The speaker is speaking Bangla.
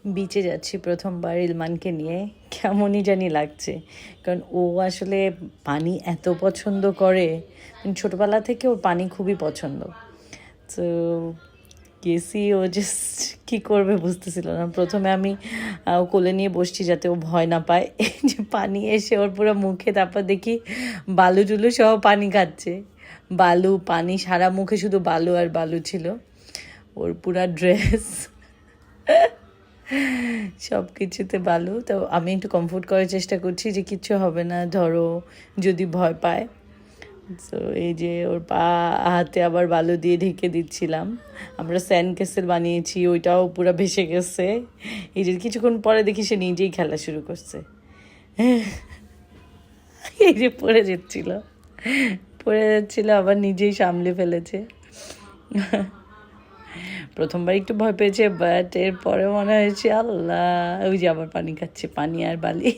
বিচে যাচ্ছি প্রথমবার ইলমানকে নিয়ে, কেমনই জানি লাগছে। কারণ ও আসলে পানি এত পছন্দ করে, ছোটোবেলা থেকে ওর পানি খুবই পছন্দ। তো গেছি, ও জাস্ট কী করবে বুঝতেছিল না। প্রথমে আমি ও কোলে নিয়ে বসছি যাতে ও ভয় না পায়। এই যে পানি এসে ওর পুরো মুখে, তারপর দেখি বালু টুলু সহ পানি খাচ্ছে। বালু পানি, সারা মুখে শুধু বালু আর বালু ছিল। ওর পুরা ড্রেস সব কিছুতে বালু। তো আমি একটু কমফোর্ট করার চেষ্টা করছি যে কিচ্ছু হবে না, ধরো যদি ভয় পায়। তো এই যে ওর পা হাতে আবার বালু দিয়ে ঢেকে দিচ্ছিলাম। আমরা স্যান্ড ক্যাসেল বানিয়েছি, ওইটাও পুরো ভেসে গেছে। এই যে কিছুক্ষণ পরে দেখি সে নিজেই খেলা শুরু করছে। এই যে পড়ে যাচ্ছিল আবার নিজেই সামলে ফেলেছে। প্রথমবার একটু ভয় পেয়েছে, বাট এরপরে মনে হয়েছে আল্লাহ, ওই যে আবার পানি খাচ্ছে, পানি আর বালি।